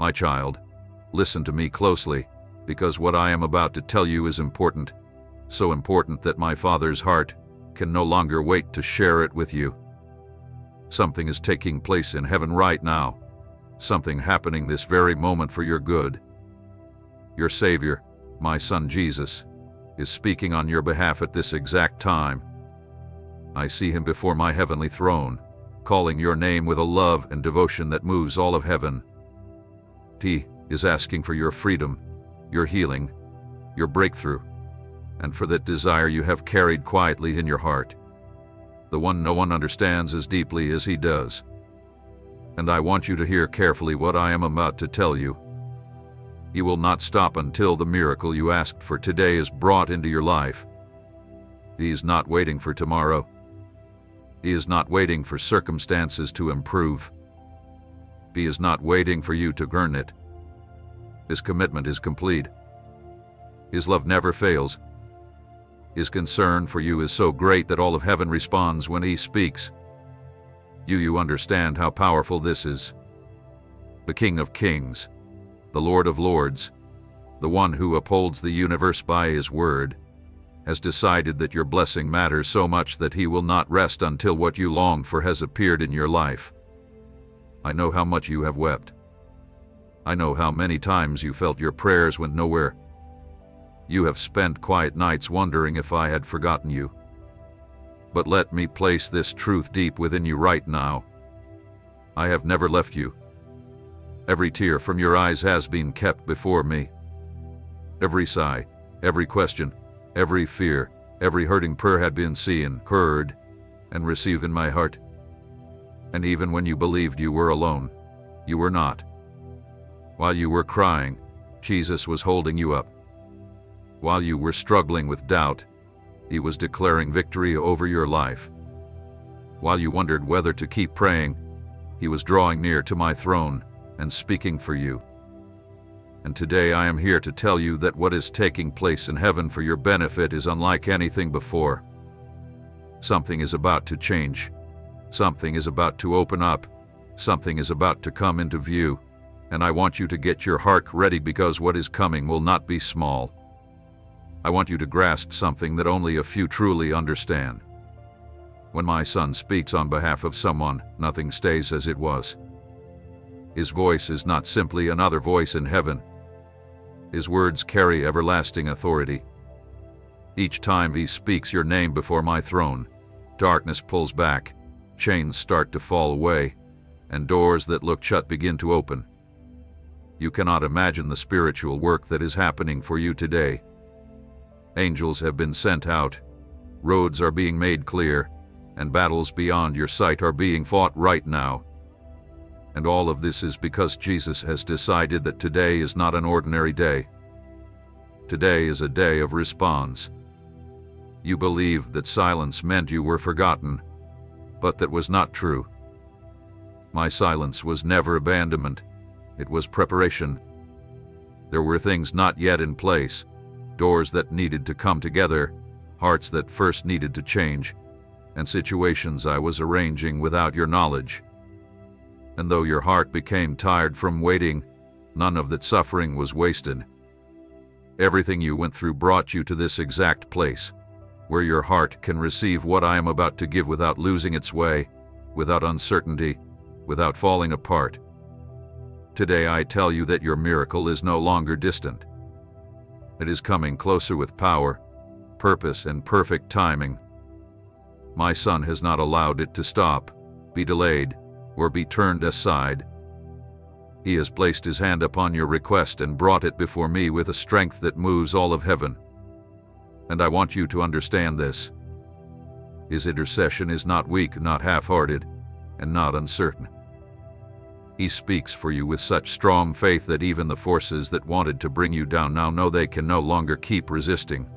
My child, listen to me closely, because what I am about to tell you is important, so important that my Father's heart can no longer wait to share it with you. Something is taking place in heaven right now, something happening this very moment for your good. Your Savior, my Son Jesus, is speaking on your behalf at this exact time. I see him before my heavenly throne, calling your name with a love and devotion that moves all of heaven. He is asking for your freedom, your healing, your breakthrough, and for that desire you have carried quietly in your heart, the one no one understands as deeply as he does. And I want you to hear carefully what I am about to tell you. You will not stop until the miracle you asked for today is brought into your life. He is not waiting for tomorrow. He is not waiting for circumstances to improve. He is not waiting for you to earn it. His commitment is complete. His love never fails. His concern for you is so great that all of heaven responds when he speaks. You understand how powerful this is. The King of Kings, the Lord of Lords, the one who upholds the universe by his word, has decided that your blessing matters so much that he will not rest until what you long for has appeared in your life. I know how much you have wept. I know how many times you felt your prayers went nowhere. You have spent quiet nights wondering if I had forgotten you. But let me place this truth deep within you right now. I have never left you. Every tear from your eyes has been kept before me. Every sigh, every question, every fear, every hurting prayer had been seen, heard, and received in my heart. And even when you believed you were alone, you were not. While you were crying, Jesus was holding you up. While you were struggling with doubt, he was declaring victory over your life. While you wondered whether to keep praying, he was drawing near to my throne and speaking for you. And today I am here to tell you that what is taking place in heaven for your benefit is unlike anything before. Something is about to change. Something is about to open up. Something is about to come into view. And I want you to get your heart ready, because what is coming will not be small. I want you to grasp something that only a few truly understand. When my Son speaks on behalf of someone, nothing stays as it was. His voice is not simply another voice in heaven. His words carry everlasting authority. Each time he speaks your name before my throne, darkness pulls back, chains start to fall away, and doors that looked shut begin to open. You cannot imagine the spiritual work that is happening for you today. Angels have been sent out, roads are being made clear, and battles beyond your sight are being fought right now. And all of this is because Jesus has decided that today is not an ordinary day. Today is a day of response. You believed that silence meant you were forgotten, but that was not true. My silence was never abandonment, it was preparation. There were things not yet in place, doors that needed to come together, hearts that first needed to change, and situations I was arranging without your knowledge. And though your heart became tired from waiting, none of that suffering was wasted. Everything you went through brought you to this exact place, where your heart can receive what I am about to give without losing its way, without uncertainty, without falling apart. Today I tell you that your miracle is no longer distant. It is coming closer with power, purpose, and perfect timing. My Son has not allowed it to stop, be delayed, or be turned aside. He has placed his hand upon your request and brought it before me with a strength that moves all of heaven. And I want you to understand this. His intercession is not weak, not half-hearted, and not uncertain. He speaks for you with such strong faith that even the forces that wanted to bring you down now know they can no longer keep resisting.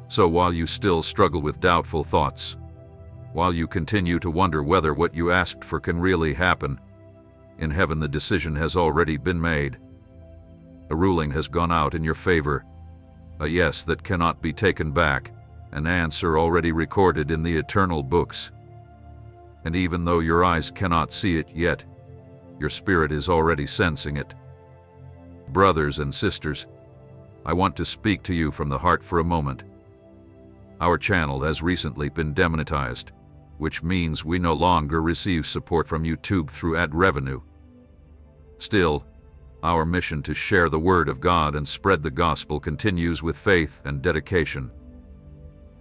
So while you still struggle with doubtful thoughts, while you continue to wonder whether what you asked for can really happen, in heaven the decision has already been made. A ruling has gone out in your favor, a yes that cannot be taken back, an answer already recorded in the eternal books. And even though your eyes cannot see it yet, Your spirit is already sensing it. Brothers and sisters, I want to speak to you from the heart for a moment. Our channel has recently been demonetized, which means we no longer receive support from YouTube through ad revenue. Still, our mission to share the Word of God and spread the gospel continues with faith and dedication.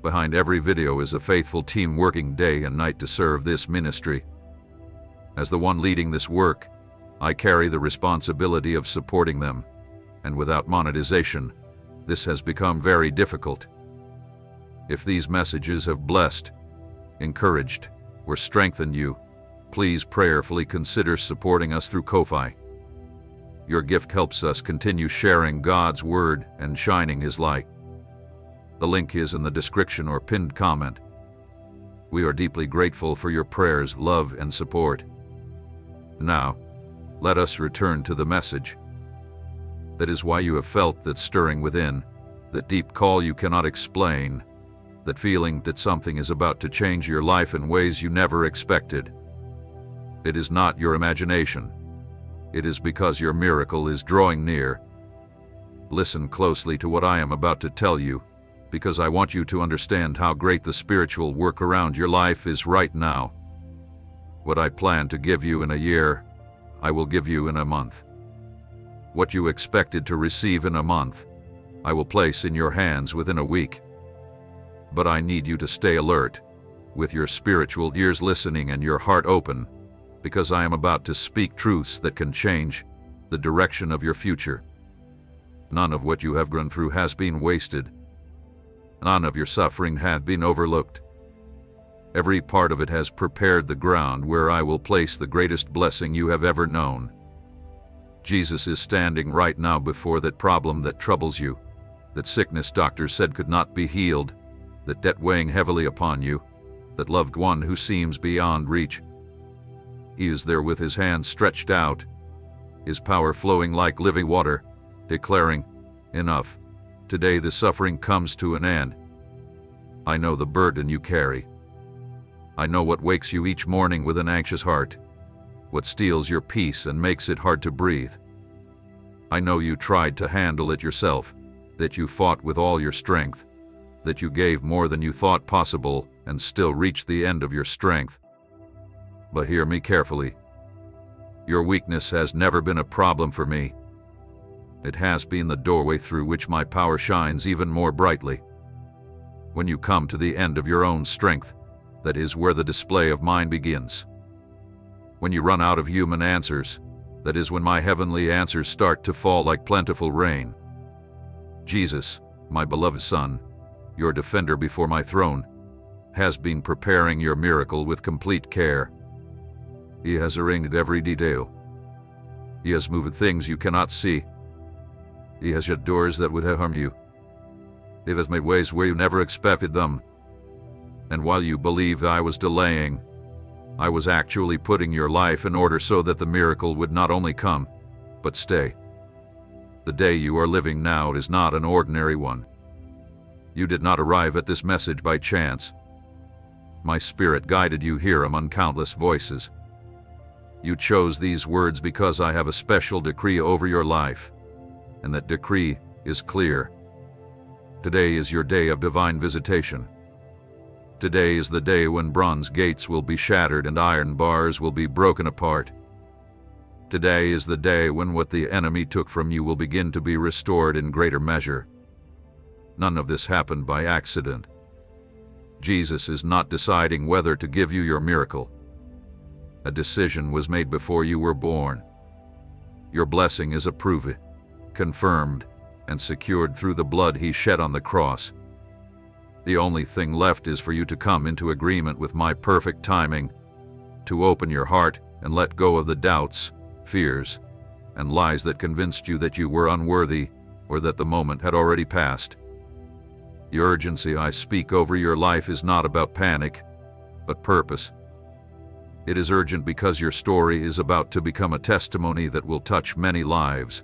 Behind every video is a faithful team working day and night to serve this ministry. As the one leading this work, I carry the responsibility of supporting them, and without monetization, this has become very difficult. If these messages have blessed, encouraged, or strengthened you, please prayerfully consider supporting us through Ko-Fi. Your gift helps us continue sharing God's Word and shining His light. The link is in the description or pinned comment. We are deeply grateful for your prayers, love, and support. Now, let us return to the message. That is why you have felt that stirring within, that deep call you cannot explain, that feeling that something is about to change your life in ways you never expected. It is not your imagination. It is because your miracle is drawing near. Listen closely to what I am about to tell you, because I want you to understand how great the spiritual work around your life is right now. What I plan to give you in a year, I will give you in a month. What you expected to receive in a month, I will place in your hands within a week. But I need you to stay alert, with your spiritual ears listening and your heart open, because I am about to speak truths that can change the direction of your future. None of what you have gone through has been wasted. None of your suffering hath been overlooked. Every part of it has prepared the ground where I will place the greatest blessing you have ever known. Jesus is standing right now before that problem that troubles you, that sickness doctors said could not be healed, that debt weighing heavily upon you, that loved one who seems beyond reach. He is there with his hands stretched out, his power flowing like living water, declaring, "Enough. Today the suffering comes to an end. I know the burden you carry. I know what wakes you each morning with an anxious heart, what steals your peace and makes it hard to breathe. I know you tried to handle it yourself, that you fought with all your strength, that you gave more than you thought possible and still reached the end of your strength. But hear me carefully. Your weakness has never been a problem for me. It has been the doorway through which my power shines even more brightly. When you come to the end of your own strength, that is where the display of mine begins. When you run out of human answers, that is when my heavenly answers start to fall like plentiful rain. Jesus, my beloved Son, your defender before my throne, has been preparing your miracle with complete care. He has arranged every detail. He has moved things you cannot see. He has shut doors that would harm you. He has made ways where you never expected them. And while you believed I was delaying, I was actually putting your life in order so that the miracle would not only come, but stay. The day you are living now is not an ordinary one. You did not arrive at this message by chance. My Spirit guided you here among countless voices. You chose these words because I have a special decree over your life, and that decree is clear. Today is your day of divine visitation. Today is the day when bronze gates will be shattered and iron bars will be broken apart. Today is the day when what the enemy took from you will begin to be restored in greater measure. None of this happened by accident. Jesus is not deciding whether to give you your miracle. A decision was made before you were born. Your blessing is approved, confirmed, and secured through the blood He shed on the cross. The only thing left is for you to come into agreement with my perfect timing, to open your heart and let go of the doubts, fears, and lies that convinced you that you were unworthy or that the moment had already passed. The urgency I speak over your life is not about panic, but purpose. It is urgent because your story is about to become a testimony that will touch many lives.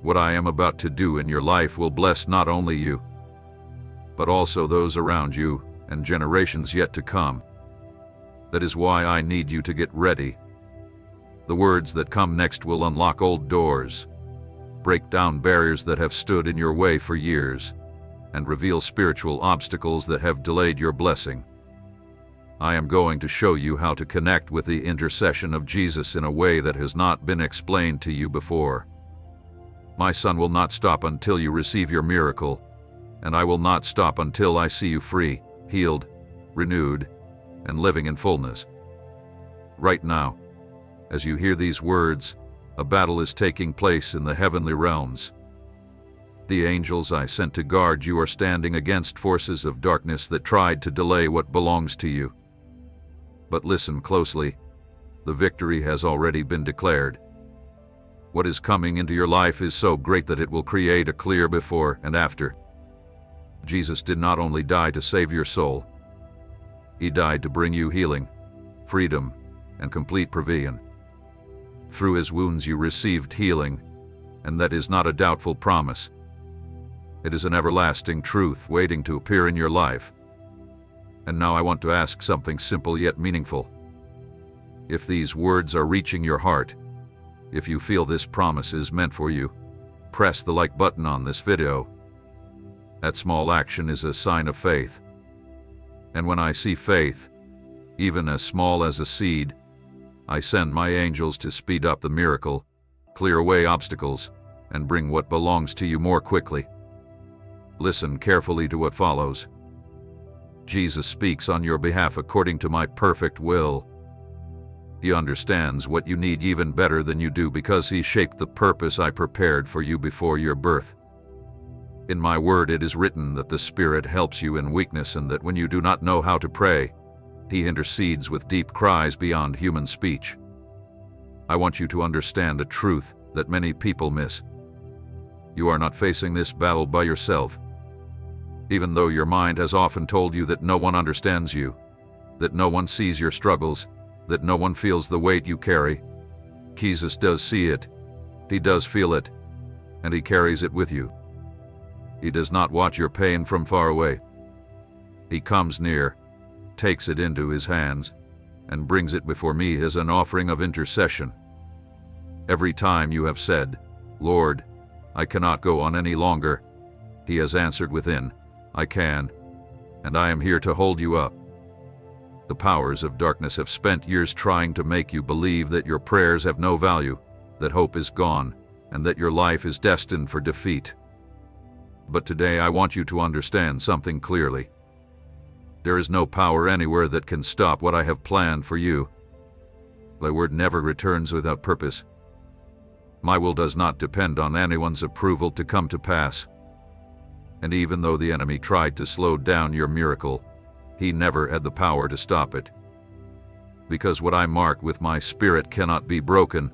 What I am about to do in your life will bless not only you, but also those around you and generations yet to come. That is why I need you to get ready. The words that come next will unlock old doors, break down barriers that have stood in your way for years, and reveal spiritual obstacles that have delayed your blessing. I am going to show you how to connect with the intercession of Jesus in a way that has not been explained to you before. My son will not stop until you receive your miracle, and I will not stop until I see you free, healed, renewed, and living in fullness. Right now, as you hear these words, a battle is taking place in the heavenly realms. The angels I sent to guard you are standing against forces of darkness that tried to delay what belongs to you. But listen closely. The victory has already been declared. What is coming into your life is so great that it will create a clear before and after. Jesus did not only die to save your soul. He died to bring you healing, freedom, and complete provision. Through his wounds you received healing, and that is not a doubtful promise. It is an everlasting truth waiting to appear in your life. And now I want to ask something simple yet meaningful. If these words are reaching your heart, if you feel this promise is meant for you, press the like button on this video. That small action is a sign of faith. And when I see faith, even as small as a seed, I send my angels to speed up the miracle, clear away obstacles, and bring what belongs to you more quickly. Listen carefully to what follows. Jesus speaks on your behalf according to my perfect will. He understands what you need even better than you do because he shaped the purpose I prepared for you before your birth. In my word it is written that the Spirit helps you in weakness and that when you do not know how to pray, he intercedes with deep cries beyond human speech. I want you to understand a truth that many people miss. You are not facing this battle by yourself. Even though your mind has often told you that no one understands you, that no one sees your struggles, that no one feels the weight you carry, Jesus does see it, he does feel it, and he carries it with you. He does not watch your pain from far away. He comes near, takes it into his hands, and brings it before me as an offering of intercession. Every time you have said, "Lord, I cannot go on any longer," he has answered within, "I can, and I am here to hold you up." The powers of darkness have spent years trying to make you believe that your prayers have no value, that hope is gone, and that your life is destined for defeat. But today I want you to understand something clearly. There is no power anywhere that can stop what I have planned for you. My word never returns without purpose. My will does not depend on anyone's approval to come to pass. And even though the enemy tried to slow down your miracle, he never had the power to stop it. Because what I mark with my Spirit cannot be broken,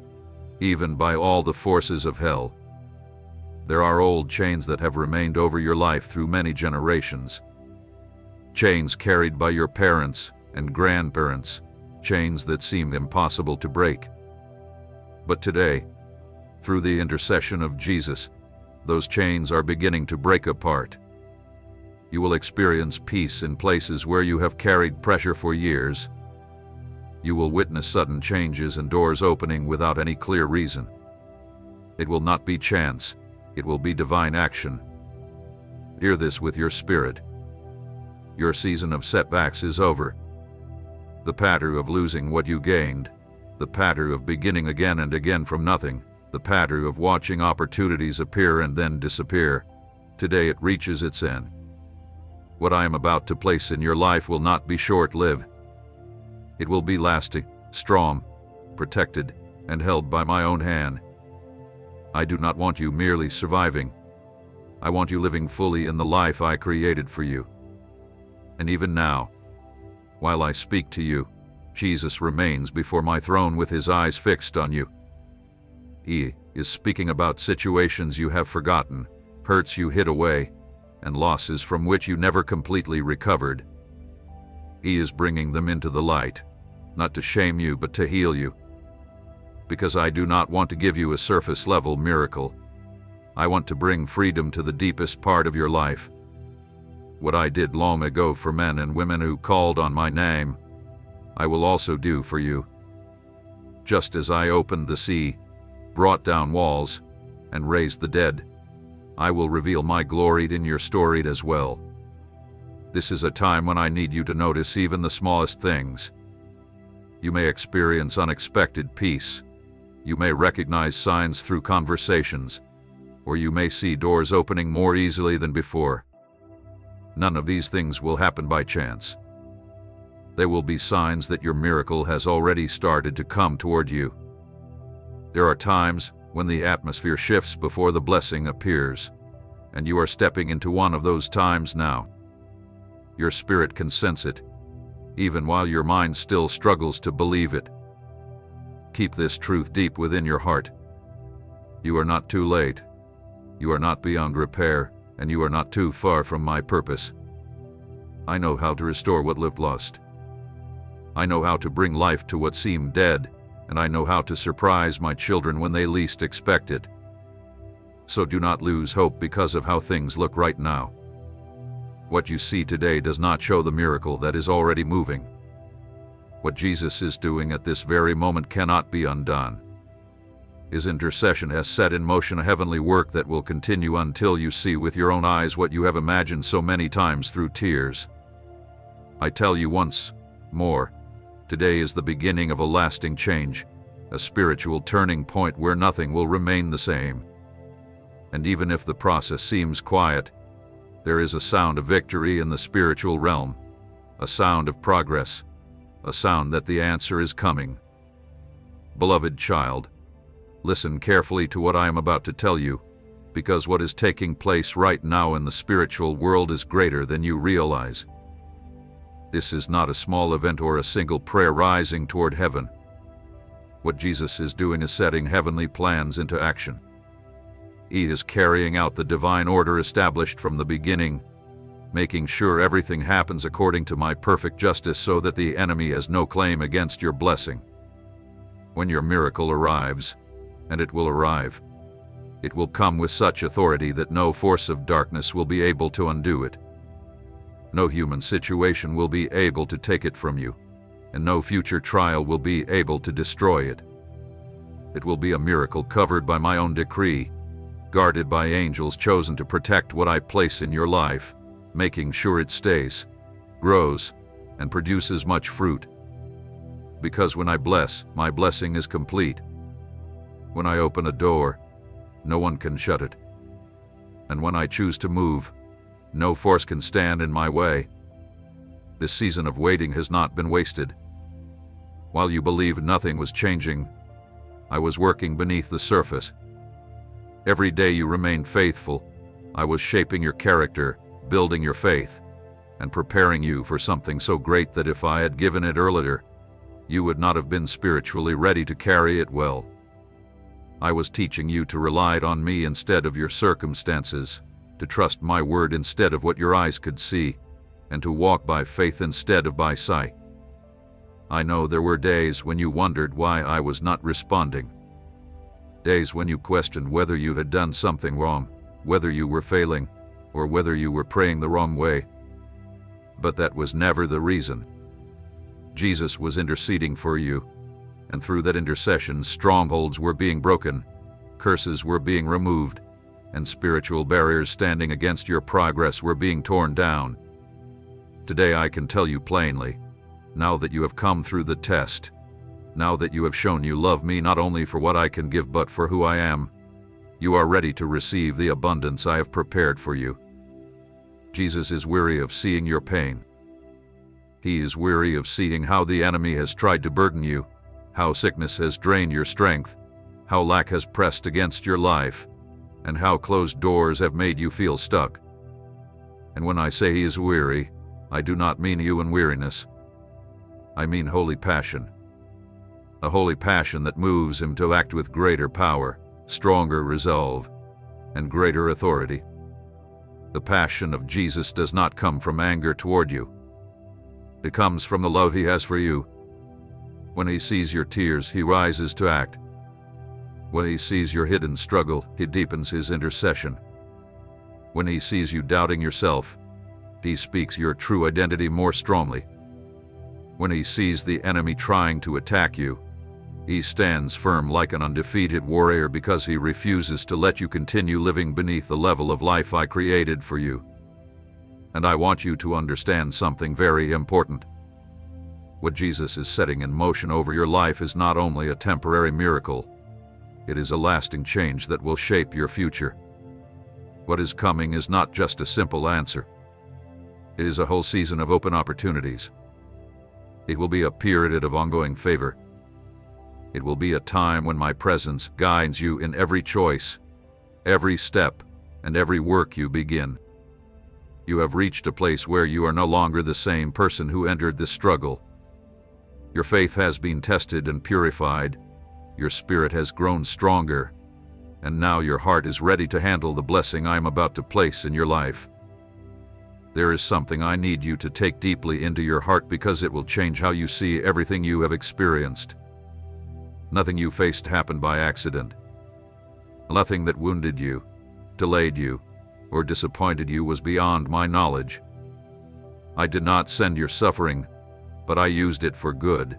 even by all the forces of hell. There are old chains that have remained over your life through many generations. Chains carried by your parents and grandparents, chains that seem impossible to break. But today, through the intercession of Jesus, those chains are beginning to break apart. You will experience peace in places where you have carried pressure for years. You will witness sudden changes and doors opening without any clear reason. It will not be chance, it will be divine action. Hear this with your spirit. Your season of setbacks is over. The pattern of losing what you gained, the pattern of beginning again and again from nothing, the pattern of watching opportunities appear and then disappear, today it reaches its end. What I am about to place in your life will not be short-lived. It will be lasting, strong, protected, and held by my own hand. I do not want you merely surviving. I want you living fully in the life I created for you. And even now, while I speak to you, Jesus remains before my throne with his eyes fixed on you. He is speaking about situations you have forgotten, hurts you hid away, and losses from which you never completely recovered. He is bringing them into the light, not to shame you but to heal you. Because I do not want to give you a surface-level miracle. I want to bring freedom to the deepest part of your life. What I did long ago for men and women who called on my name, I will also do for you. Just as I opened the sea, brought down walls, and raised the dead, I will reveal my glory in your story as well. This is a time when I need you to notice even the smallest things. You may experience unexpected peace. You may recognize signs through conversations, or you may see doors opening more easily than before. None of these things will happen by chance. They will be signs that your miracle has already started to come toward you. There are times when the atmosphere shifts before the blessing appears, and you are stepping into one of those times now. Your spirit can sense it, even while your mind still struggles to believe it. Keep this truth deep within your heart. You are not too late. You are not beyond repair, and you are not too far from my purpose. I know how to restore what lived lost. I know how to bring life to what seemed dead, and I know how to surprise my children when they least expect it. So do not lose hope because of how things look right now. What you see today does not show the miracle that is already moving. What Jesus is doing at this very moment cannot be undone. His intercession has set in motion a heavenly work that will continue until you see with your own eyes what you have imagined so many times through tears. I tell you once more, today is the beginning of a lasting change, a spiritual turning point where nothing will remain the same. And even if the process seems quiet, there is a sound of victory in the spiritual realm, a sound of progress, a sound that the answer is coming. Beloved child, listen carefully to what I am about to tell you, because what is taking place right now in the spiritual world is greater than you realize. This is not a small event or a single prayer rising toward heaven. What Jesus is doing is setting heavenly plans into action. He is carrying out the divine order established from the beginning, making sure everything happens according to my perfect justice so that the enemy has no claim against your blessing. When your miracle arrives, and it will arrive, it will come with such authority that no force of darkness will be able to undo it. No human situation will be able to take it from you, and no future trial will be able to destroy it. It will be a miracle covered by my own decree, guarded by angels chosen to protect what I place in your life, making sure it stays, grows, and produces much fruit. Because when I bless, my blessing is complete. When I open a door, no one can shut it. And when I choose to move, no force can stand in my way. This season of waiting has not been wasted. While you believed nothing was changing, I was working beneath the surface. Every day you remained faithful, I was shaping your character, building your faith, and preparing you for something so great that if I had given it earlier, you would not have been spiritually ready to carry it well. I was teaching you to rely on me instead of your circumstances, to trust my word instead of what your eyes could see, and to walk by faith instead of by sight. I know there were days when you wondered why I was not responding. Days when you questioned whether you had done something wrong, whether you were failing, or whether you were praying the wrong way. But that was never the reason. Jesus was interceding for you, and through that intercession, strongholds were being broken, curses were being removed, and spiritual barriers standing against your progress were being torn down. Today I can tell you plainly, now that you have come through the test, now that you have shown you love me not only for what I can give but for who I am, you are ready to receive the abundance I have prepared for you. Jesus is weary of seeing your pain. He is weary of seeing how the enemy has tried to burden you, how sickness has drained your strength, how lack has pressed against your life, and how closed doors have made you feel stuck. And when I say he is weary, I do not mean you in weariness. I mean holy passion. A holy passion that moves him to act with greater power, stronger resolve, and greater authority. The passion of Jesus does not come from anger toward you. It comes from the love he has for you. When he sees your tears, he rises to act. When he sees your hidden struggle, he deepens his intercession. When he sees you doubting yourself, he speaks your true identity more strongly. When he sees the enemy trying to attack you, He stands firm like an undefeated warrior because he refuses to let you continue living beneath the level of life I created for you. And I want you to understand something very important. What Jesus is setting in motion over your life is not only a temporary miracle, it is a lasting change that will shape your future. What is coming is not just a simple answer. It is a whole season of open opportunities. It will be a period of ongoing favor. It will be a time when my presence guides you in every choice, every step, and every work you begin. You have reached a place where you are no longer the same person who entered this struggle. Your faith has been tested and purified, your spirit has grown stronger, and now your heart is ready to handle the blessing I am about to place in your life. There is something I need you to take deeply into your heart because it will change how you see everything you have experienced. Nothing you faced happened by accident. Nothing that wounded you, delayed you, or disappointed you was beyond my knowledge. I did not send your suffering, but I used it for good.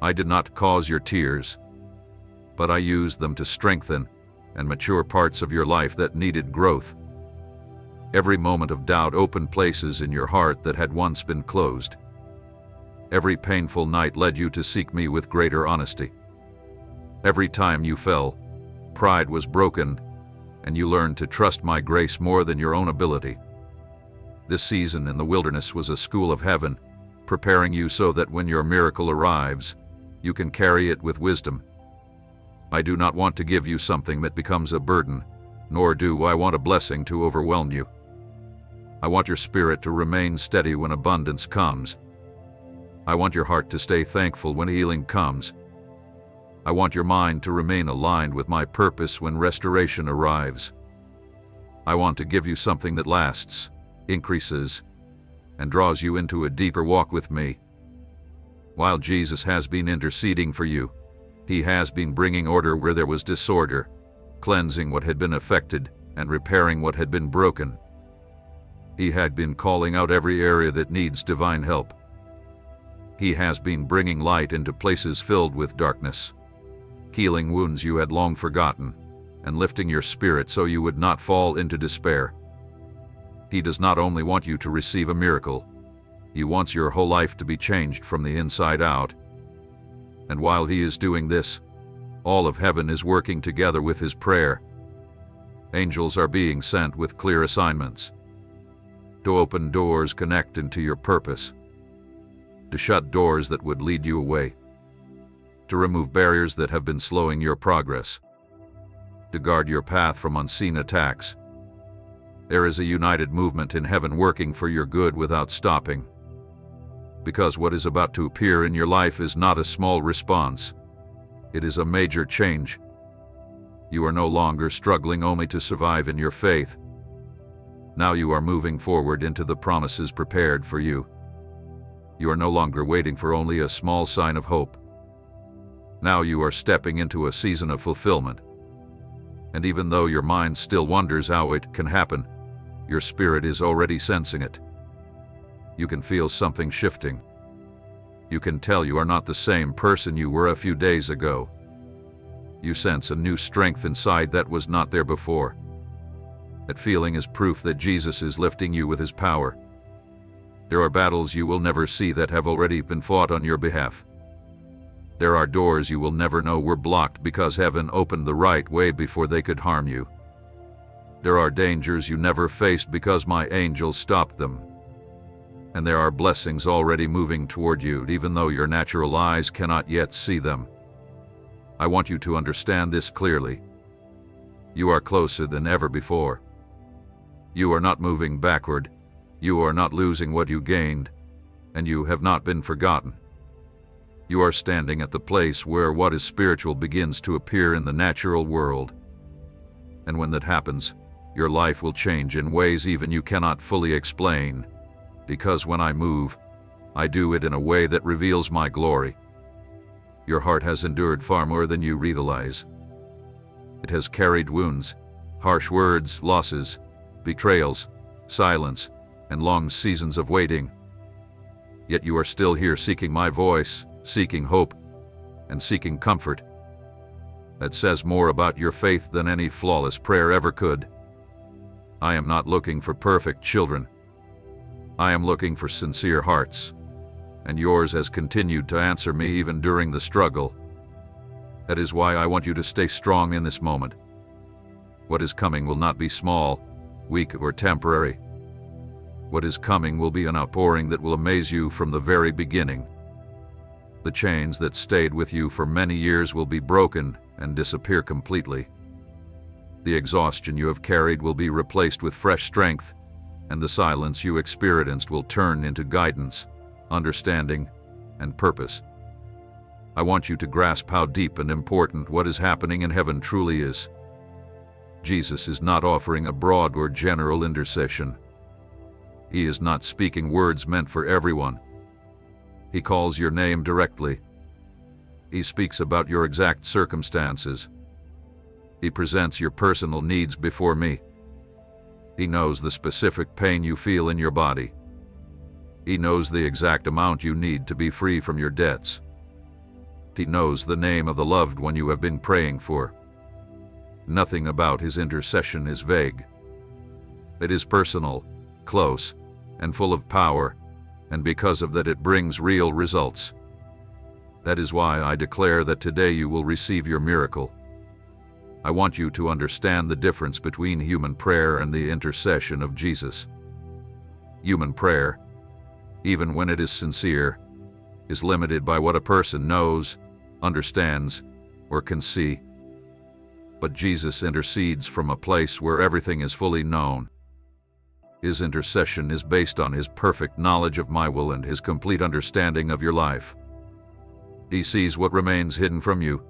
I did not cause your tears, but I used them to strengthen and mature parts of your life that needed growth. Every moment of doubt opened places in your heart that had once been closed. Every painful night led you to seek me with greater honesty. Every time you fell, pride was broken, and you learned to trust my grace more than your own ability. This season in the wilderness was a school of heaven, preparing you so that when your miracle arrives, you can carry it with wisdom. I do not want to give you something that becomes a burden, nor do I want a blessing to overwhelm you. I want your spirit to remain steady when abundance comes. I want your heart to stay thankful when healing comes. I want your mind to remain aligned with my purpose when restoration arrives. I want to give you something that lasts, increases, and draws you into a deeper walk with me. While Jesus has been interceding for you, he has been bringing order where there was disorder, cleansing what had been affected, and repairing what had been broken. He had been calling out every area that needs divine help. He has been bringing light into places filled with darkness, healing wounds you had long forgotten, and lifting your spirit so you would not fall into despair. He does not only want you to receive a miracle, he wants your whole life to be changed from the inside out. And while he is doing this, all of heaven is working together with his prayer. Angels are being sent with clear assignments to open doors connected to your purpose, to shut doors that would lead you away, to remove barriers that have been slowing your progress, to guard your path from unseen attacks. There is a united movement in heaven working for your good without stopping. Because what is about to appear in your life is not a small response, it is a major change. You are no longer struggling only to survive in your faith. Now you are moving forward into the promises prepared for you. You are no longer waiting for only a small sign of hope. Now you are stepping into a season of fulfillment. And even though your mind still wonders how it can happen, your spirit is already sensing it. You can feel something shifting. You can tell you are not the same person you were a few days ago. You sense a new strength inside that was not there before. That feeling is proof that Jesus is lifting you with his power. There are battles you will never see that have already been fought on your behalf. There are doors you will never know were blocked because heaven opened the right way before they could harm you. There are dangers you never faced because my angels stopped them. And there are blessings already moving toward you, even though your natural eyes cannot yet see them. I want you to understand this clearly. You are closer than ever before. You are not moving backward, you are not losing what you gained, and you have not been forgotten. You are standing at the place where what is spiritual begins to appear in the natural world. And when that happens, your life will change in ways even you cannot fully explain. Because when I move, I do it in a way that reveals my glory. Your heart has endured far more than you realize. It has carried wounds, harsh words, losses, betrayals, silence, and long seasons of waiting. Yet you are still here seeking my voice, seeking hope, and seeking comfort. That says more about your faith than any flawless prayer ever could. I am not looking for perfect children. I am looking for sincere hearts, and yours has continued to answer me even during the struggle. That is why I want you to stay strong in this moment. What is coming will not be small, weak, or temporary. What is coming will be an outpouring that will amaze you from the very beginning. The chains that stayed with you for many years will be broken and disappear completely. The exhaustion you have carried will be replaced with fresh strength, and the silence you experienced will turn into guidance, understanding, and purpose. I want you to grasp how deep and important what is happening in heaven truly is. Jesus is not offering a broad or general intercession. He is not speaking words meant for everyone. He calls your name directly. He speaks about your exact circumstances. He presents your personal needs before me. He knows the specific pain you feel in your body. He knows the exact amount you need to be free from your debts. He knows the name of the loved one you have been praying for. Nothing about his intercession is vague. It is personal, close, and full of power, and because of that it brings real results. That is why I declare that today you will receive your miracle. I want you to understand the difference between human prayer and the intercession of Jesus. Human prayer, even when it is sincere, is limited by what a person knows, understands, or can see. But Jesus intercedes from a place where everything is fully known. His intercession is based on his perfect knowledge of my will and his complete understanding of your life. He sees what remains hidden from you.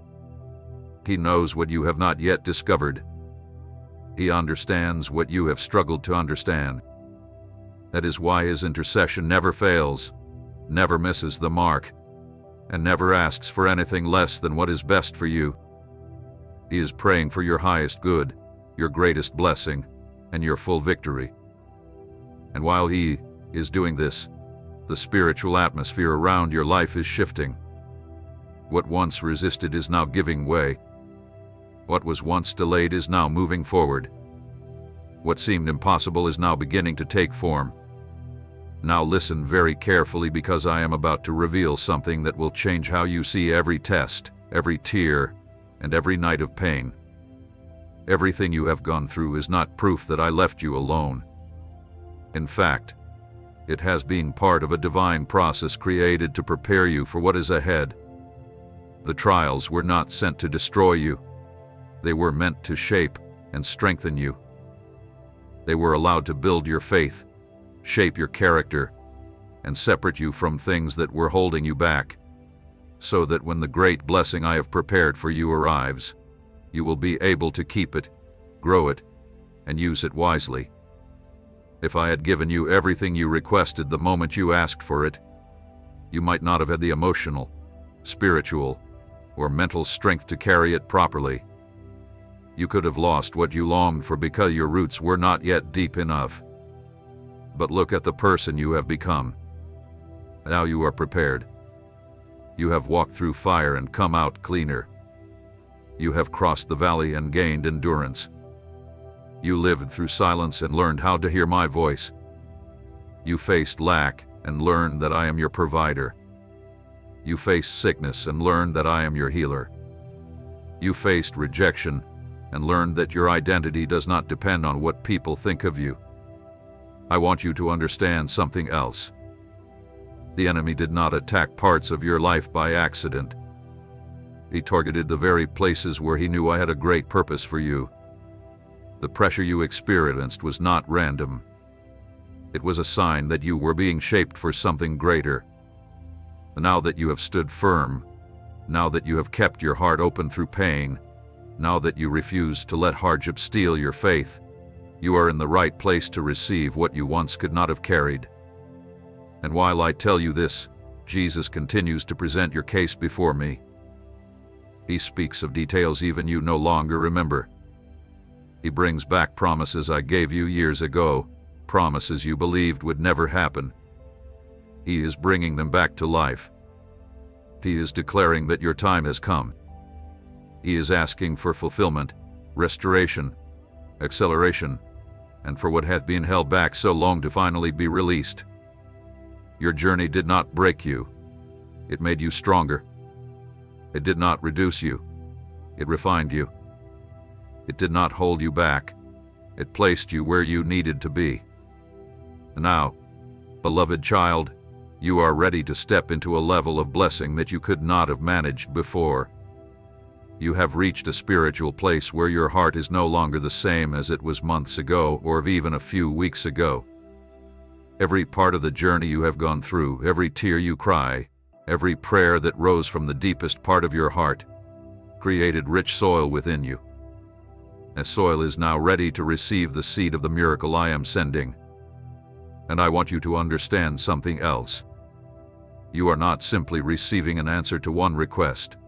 He knows what you have not yet discovered. He understands what you have struggled to understand. That is why his intercession never fails, never misses the mark, and never asks for anything less than what is best for you. He is praying for your highest good, your greatest blessing, and your full victory. And while he is doing this, the spiritual atmosphere around your life is shifting. What once resisted is now giving way. What was once delayed is now moving forward. What seemed impossible is now beginning to take form. Now listen very carefully, because I am about to reveal something that will change how you see every test, every tear, and every night of pain. Everything you have gone through is not proof that I left you alone. In fact, it has been part of a divine process created to prepare you for what is ahead. The trials were not sent to destroy you. They were meant to shape and strengthen you. They were allowed to build your faith, shape your character, and separate you from things that were holding you back, so that when the great blessing I have prepared for you arrives, you will be able to keep it, grow it, and use it wisely. If I had given you everything you requested the moment you asked for it, you might not have had the emotional, spiritual, or mental strength to carry it properly. You could have lost what you longed for because your roots were not yet deep enough. But look at the person you have become. Now you are prepared. You have walked through fire and come out cleaner. You have crossed the valley and gained endurance. You lived through silence and learned how to hear my voice. You faced lack and learned that I am your provider. You faced sickness and learned that I am your healer. You faced rejection and learned that your identity does not depend on what people think of you. I want you to understand something else. The enemy did not attack parts of your life by accident. He targeted the very places where he knew I had a great purpose for you. The pressure you experienced was not random. It was a sign that you were being shaped for something greater. Now that you have stood firm, now that you have kept your heart open through pain, now that you refuse to let hardship steal your faith, you are in the right place to receive what you once could not have carried. And while I tell you this, Jesus continues to present your case before me. He speaks of details even you no longer remember. He brings back promises I gave you years ago, promises you believed would never happen. He is bringing them back to life. He is declaring that your time has come. He is asking for fulfillment, restoration, acceleration, and for what hath been held back so long to finally be released. Your journey did not break you. It made you stronger. It did not reduce you. It refined you. It did not hold you back. It placed you where you needed to be. Now, beloved child, you are ready to step into a level of blessing that you could not have managed before. You have reached a spiritual place where your heart is no longer the same as it was months ago or even a few weeks ago. Every part of the journey you have gone through, every tear you cry, every prayer that rose from the deepest part of your heart, created rich soil within you. That soil is now ready to receive the seed of the miracle I am sending. And I want you to understand something else. You are not simply receiving an answer to one request.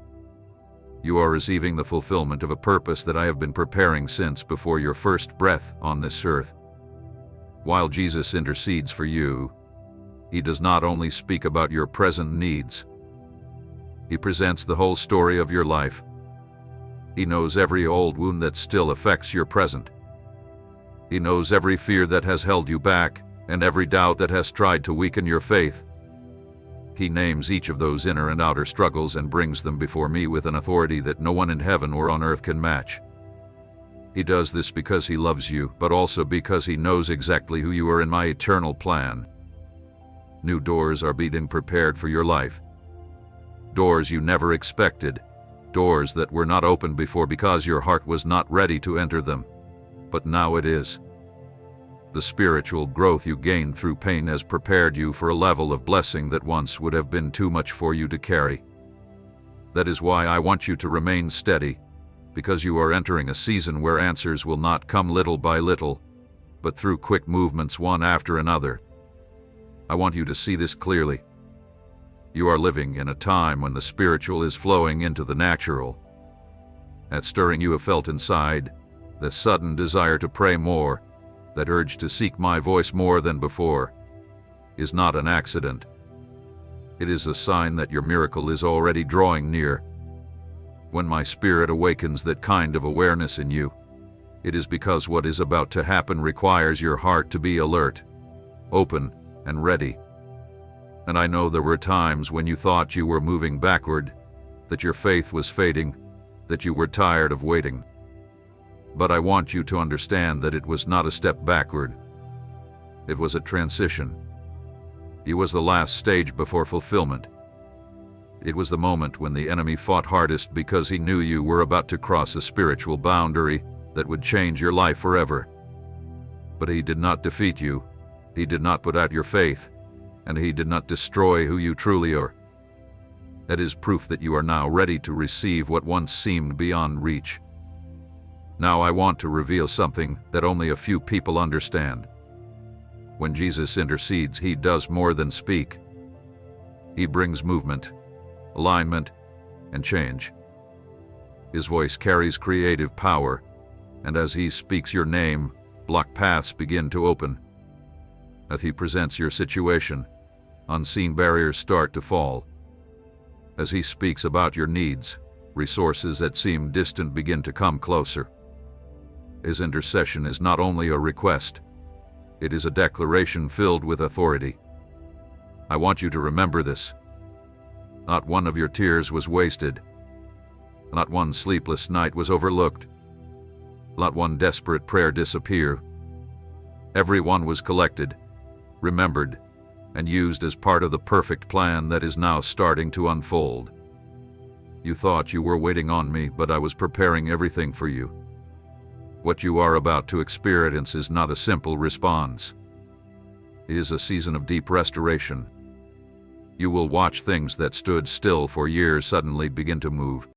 You are receiving the fulfillment of a purpose that I have been preparing since before your first breath on this earth. While Jesus intercedes for you, He does not only speak about your present needs. He presents the whole story of your life. He knows every old wound that still affects your present. He knows every fear that has held you back and every doubt that has tried to weaken your faith. He names each of those inner and outer struggles and brings them before me with an authority that no one in heaven or on earth can match. He does this because He loves you, but also because He knows exactly who you are in my eternal plan. New doors are being prepared for your life. Doors you never expected. Doors that were not opened before because your heart was not ready to enter them. But now it is. The spiritual growth you gained through pain has prepared you for a level of blessing that once would have been too much for you to carry. That is why I want you to remain steady, because you are entering a season where answers will not come little by little, but through quick movements one after another. I want you to see this clearly. You are living in a time when the spiritual is flowing into the natural. That stirring you have felt inside, the sudden desire to pray more, that urge to seek my voice more than before, is not an accident. It is a sign that your miracle is already drawing near. When my Spirit awakens that kind of awareness in you, it is because what is about to happen requires your heart to be alert, open, and ready. And I know there were times when you thought you were moving backward, that your faith was fading, that you were tired of waiting. But I want you to understand that it was not a step backward. It was a transition. It was the last stage before fulfillment. It was the moment when the enemy fought hardest because he knew you were about to cross a spiritual boundary that would change your life forever. But he did not defeat you. He did not put out your faith. And he did not destroy who you truly are. That is proof that you are now ready to receive what once seemed beyond reach. Now I want to reveal something that only a few people understand. When Jesus intercedes, He does more than speak. He brings movement, alignment, and change. His voice carries creative power, and as He speaks your name, blocked paths begin to open. As He presents your situation, unseen barriers start to fall. As He speaks about your needs, resources that seem distant begin to come closer. His intercession is not only a request, it is a declaration filled with authority. I want you to remember this. Not one of your tears was wasted. Not one sleepless night was overlooked. Not one desperate prayer disappeared. Every one was collected, remembered, and used as part of the perfect plan that is now starting to unfold. You thought you were waiting on me, but I was preparing everything for you. What you are about to experience is not a simple response. It is a season of deep restoration. You will watch things that stood still for years suddenly begin to move.